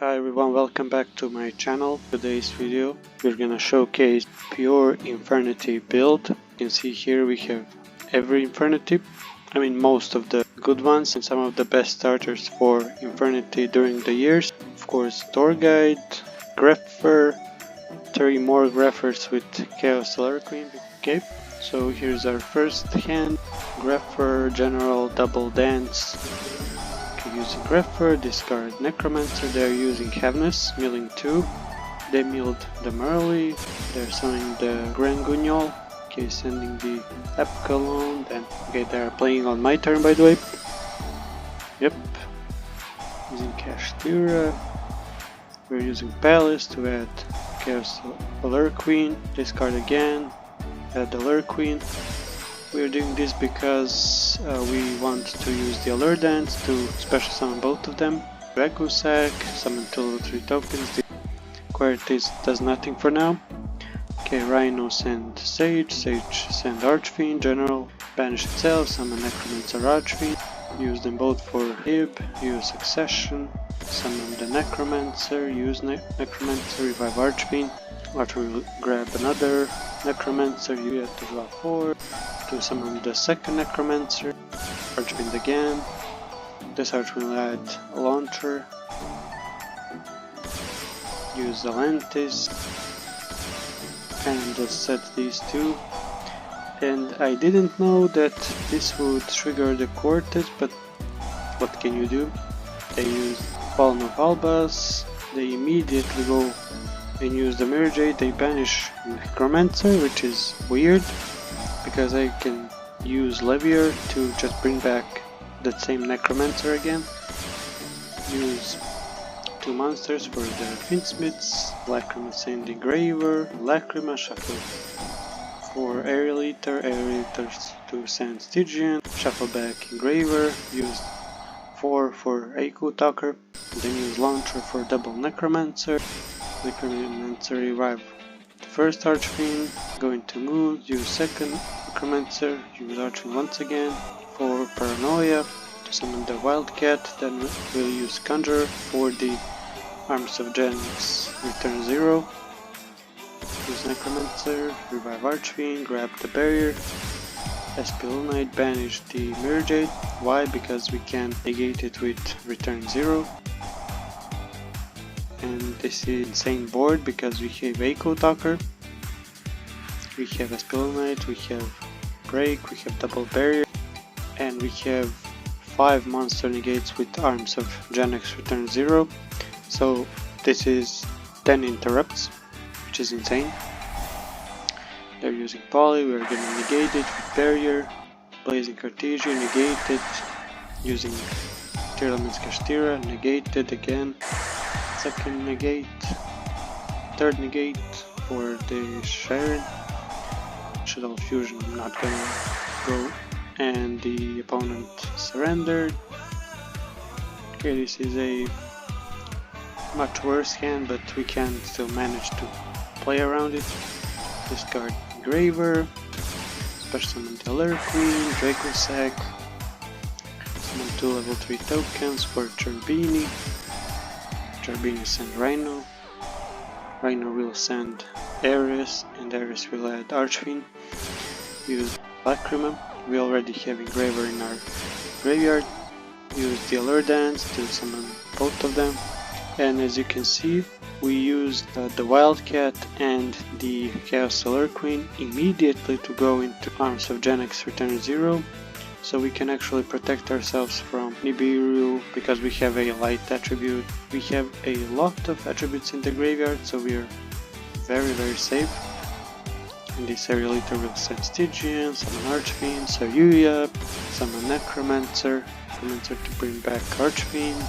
Hi everyone, welcome back to my channel. Today's video we're gonna showcase pure Infernity build. You can see here we have every Infernity, most of the good ones and some of the best starters for Infernity during the years. Of course, Door Guide, Grepher, 3 more Greffers with Chaos Solar Queen. Okay, so here's our first hand, Grepher, General, Double Dance. Using Grepher, discard Necromancer, they're using Heaviness, milling 2. They milled the Merly, they're summoning the Grangunyol, okay, sending the Epcalon, then okay, they're playing on my turn by the way. Yep, using Kashtira, we're using Palace to add Chaos Allure Queen, discard again, add Allure Queen. We're doing this because we want to use the Allure Dance to special summon both of them. Draco Sack, summon 2 level 3 tokens. The Querities does nothing for now. Okay, Rhino send Sage, Sage send Archfiend, General, banish itself, summon Necromancer Archfiend. Use them both for Hib, use Succession, summon the Necromancer, use Necromancer, revive Archfiend. Archfiend will grab another Necromancer, you have to draw 4. To summon the second Necromancer, Archfiend again. This Archfiend will add a launcher. Use Atlantis and just set these two. And I didn't know that this would trigger the Quartet, but what can you do? They use Fallen of Albas, they immediately go and use the Mirror Jade, they banish Necromancer, which is weird. Because I can use Levier to just bring back that same Necromancer again. Use 2 monsters for the Finsmiths, Lacrima Sand Engraver, Lacrima Shuffle for Aerial Eater, Aerial Eaters to send Stygian, Shuffle back Engraver, use 4 for Echo Talker, then use Launcher for double Necromancer, Necromancer revive first Archfiend, go into Moon, use second Necromancer, use Archfiend once again for Paranoia to summon the Wildcat, then we'll use Conjurer for the Arms of Genesis, return 0, use Necromancer, revive Archfiend, grab the Barrier, Espional Knight, banish the Mirror Jade. Why? Because we can negate it with return 0. And this is insane board because we have Echo Talker, we have Espional Knight, we have Break, we have Double Barrier, and we have 5 monster negates with Arms of Genex return 0. So this is 10 interrupts, which is insane. They're using Poly, we're gonna negate it with Barrier, Blazing Cartesian, negate it, using Tearlaments Kashtira, negate it again. Second negate, third negate for the Sharon, Shadow Fusion not gonna go, and the opponent surrendered. Okay, this is a much worse hand, but we can still manage to play around it. Discard Engraver, special summon the Allure Queen, Draco Sack, summon 2 level 3 tokens for Cherbini. Cherbini send Rhino, Rhino will send Ares, and Ares will add Archfiend. Use Lacrima, we already have Engraver in our graveyard. Use the Allure Dance to summon both of them, and as you can see we used the Wildcat and the Chaos Solar Queen immediately to go into Arms of Genex return 0. So we can actually protect ourselves from Nibiru because we have a light attribute. We have a lot of attributes in the graveyard, so we are very safe. And this Aerial Eater will send Stygian, summon Archfiend, Saryuya, summon Necromancer, Necromancer to bring back Archfiend.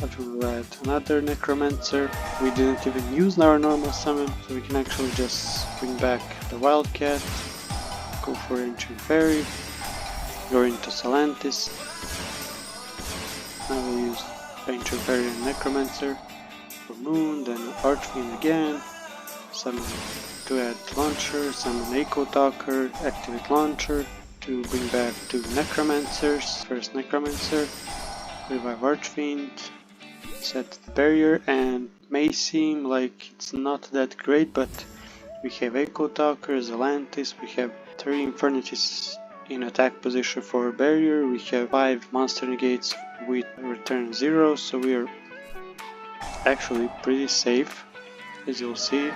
Archfiend will add another Necromancer. We didn't even use our normal summon, so we can actually just bring back the Wildcat. Go for Ancient Fairy, go into Salantis. Now we'll use Ancient Fairy and Necromancer for Moon, then Archfiend again, summon to add Launcher, summon Echo Talker, activate Launcher to bring back 2 Necromancers, first Necromancer, revive Archfiend, set the barrier, and may seem like it's not that great, but we have Echo Talker, Zelantis, we have 3 Infernities in attack position for barrier, we have 5 monster negates with return 0, so we are actually pretty safe, as you'll see.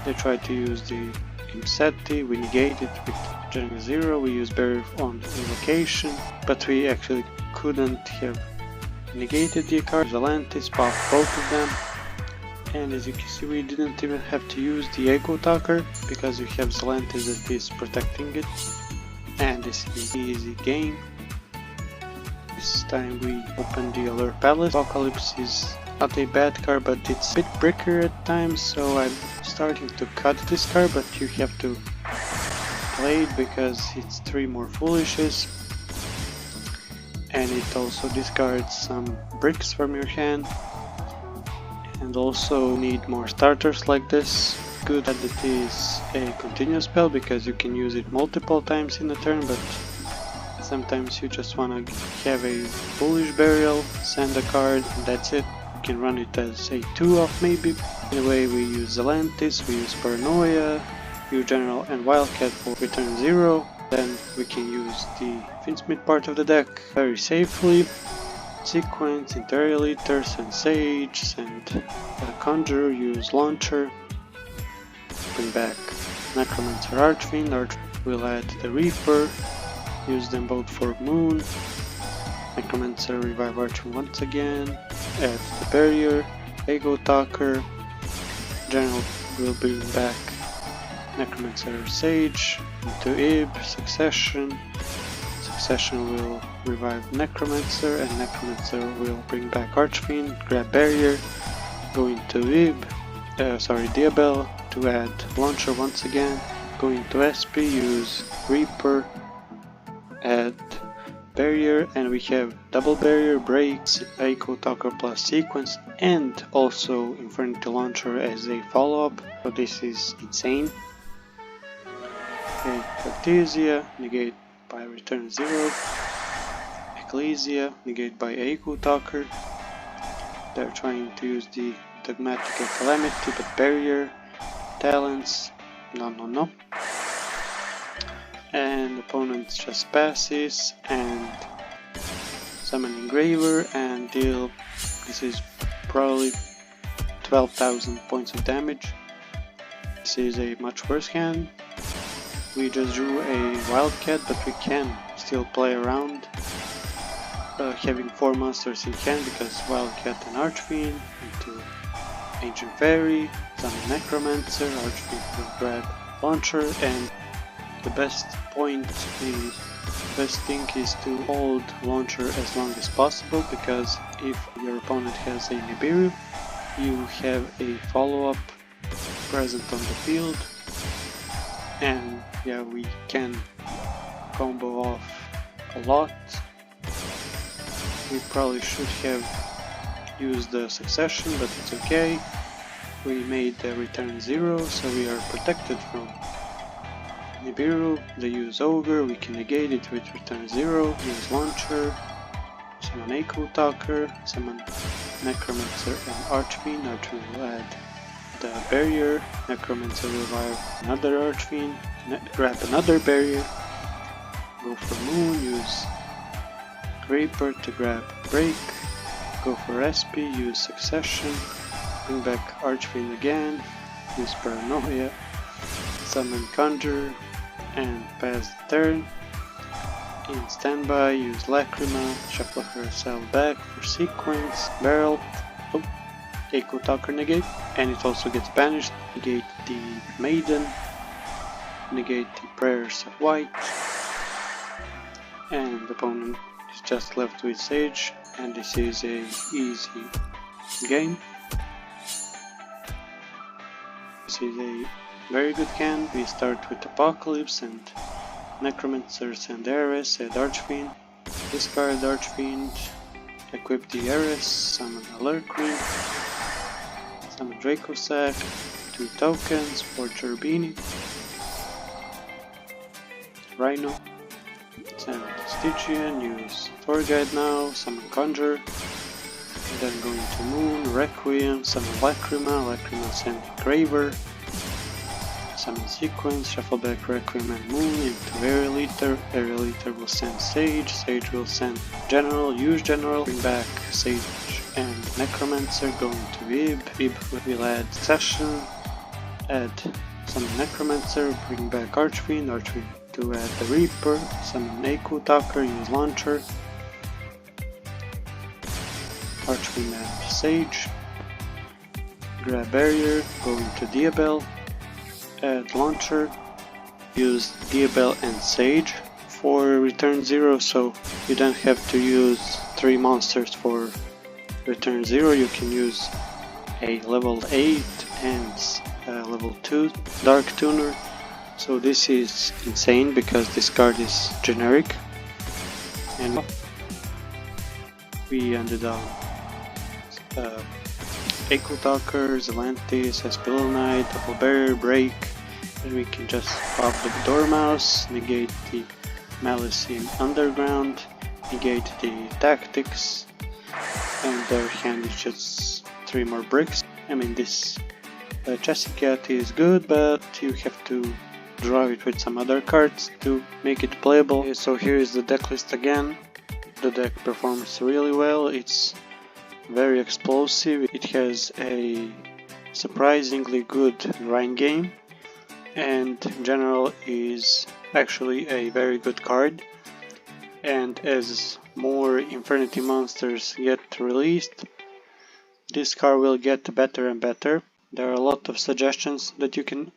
They tried to use the Infernity, we negate it with return 0, we use barrier on invocation, but we actually couldn't have negated the card. Zelantis popped both of them, and as you can see we didn't even have to use the Echo Talker because we have Zelantis that is protecting it, and this is an easy game. This time we open the Alert Palace. Apocalypse is not a bad card, but it's a bit bricker at times, so I'm starting to cut this card, but you have to play it because it's 3 more foolishes. And it also discards some bricks from your hand, and also need more starters like this. Good that it is a continuous spell because you can use it multiple times in a turn, but sometimes you just wanna have a foolish burial, send a card, and that's it. You can run it as a 2-off maybe. Anyway, we use Zelantis, we use Paranoia, use General and Wildcat for return 0. Then we can use the Finsmith part of the deck very safely. Sequence, Interior Eaters, and Sage, send Conjure, use Launcher, bring back Necromancer, Archfiend, we'll add the Reaper, use them both for Moon, Necromancer, revive Archfiend once again, add the Barrier, Echo Talker, General will bring back Necromancer, Sage, into Ib, Succession will revive Necromancer, and Necromancer will bring back Archfiend, grab Barrier, go into Diabel to add Launcher once again, go into SP, use Reaper, add Barrier, and we have double Barrier, Breaks, Echo Talker plus Sequence, and also Infernity Launcher as a follow-up, so this is insane. Okay, Cartesia, negate by return 0, Ecclesia, negate by Echo Talker. They're trying to use the Dogmatic Calamity, but Barrier, Talents, no. And opponent just passes and summon Engraver and deal, this is probably 12,000 points of damage. This is a much worse hand. We just drew a Wildcat, but we can still play around having 4 monsters in hand because Wildcat and Archfiend into Ancient Fairy, summon Necromancer, Archfiend will grab Launcher, and the best thing is to hold Launcher as long as possible, because if your opponent has a Nibiru, you have a follow-up present on the field, and yeah, we can combo off a lot. We probably should have used the Succession, but it's okay. We made the return 0, so we are protected from Nibiru. They use Ogre, we can negate it with return 0, use Launcher, summon Echo Talker, summon Necromancer and Archfiend. Archfiend will add the Barrier, Necromancer will revive another Archfiend, grab another Barrier, go for Moon, use Reaper to grab Break, go for SP, use Succession, bring back Archfiend again, use Paranoia, summon Conjure, and pass the turn. In standby, use Lacrima, shuffle herself back for Sequence, Barrel, Echo Talker negate, and it also gets banished. Negate the Maiden, negate the Prayers of White, and the opponent is just left with Sage, and this is a easy game. This is a very good hand. We start with Apocalypse and Necromancers and Ares and Archfiend. Discard Archfiend, equip the Ares, summon Alert Queen, summon Dracosac, 2 tokens for Cherubini, Rhino, send Stygian, use Tour Guide now, summon Conjure, Then going to Moon, Requiem, summon Lacrima, send Engraver, summon Sequence, shuffle back Requiem and Moon into Aerialiter will send Sage will send General, use General, bring back Sage and Necromancer, going to Vib will add Session, add summon Necromancer, bring back Archfiend to add the Reaper, summon Echo Talker, use Launcher, Archfiend and Sage, grab Barrier, go into Diabel, add Launcher, use Diabel and Sage for return 0, so you don't have to use 3 monsters for return 0, you can use a level 8 and level 2 Dark Tuner. So this is insane because this card is generic, and we ended up Echo Talker, Zelantis, Spell Knight, Double Barrier, Break, and we can just pop the Dormouse, negate the Malice in Underground, negate the Tactics, and their hand is just 3 more bricks. I mean, this Chessy Cat is good, but you have to draw it with some other cards to make it playable. So here is the deck list again. The deck performs really well, it's very explosive, it has a surprisingly good grind game, and in general is actually a very good card. And as more Infernity monsters get released, this card will get better and better. There are a lot of suggestions that you can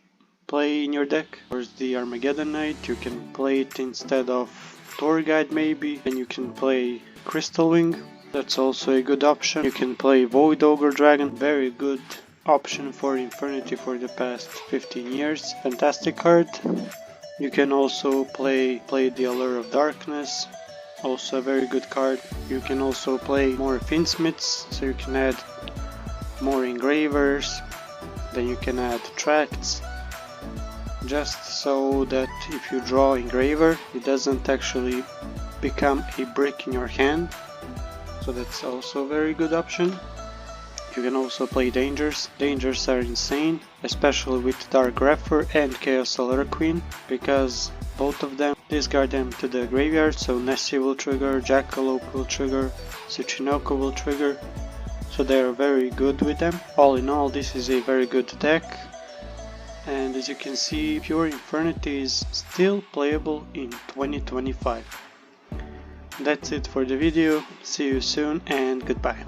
play in your deck. There's the Armageddon Knight, you can play it instead of Tour Guide maybe, and you can play Crystal Wing, that's also a good option. You can play Void Ogre Dragon, very good option for Infernity for the past 15 years, fantastic card. You can also play the Allure of Darkness, also a very good card. You can also play more Finsmiths, so you can add more Engravers, then you can add Tracts, just so that if you draw Engraver, it doesn't actually become a brick in your hand, so that's also a very good option. You can also play Dangers. Dangers are insane, especially with Dark Grapher and Chaos Solar Queen, because both of them discard them to the graveyard, so Nessie will trigger, Jackalope will trigger, Tsuchinoko will trigger, so they are very good with them. All in all, this is a very good deck, and as you can see, Pure Infernity is still playable in 2025. That's it for the video, see you soon and goodbye.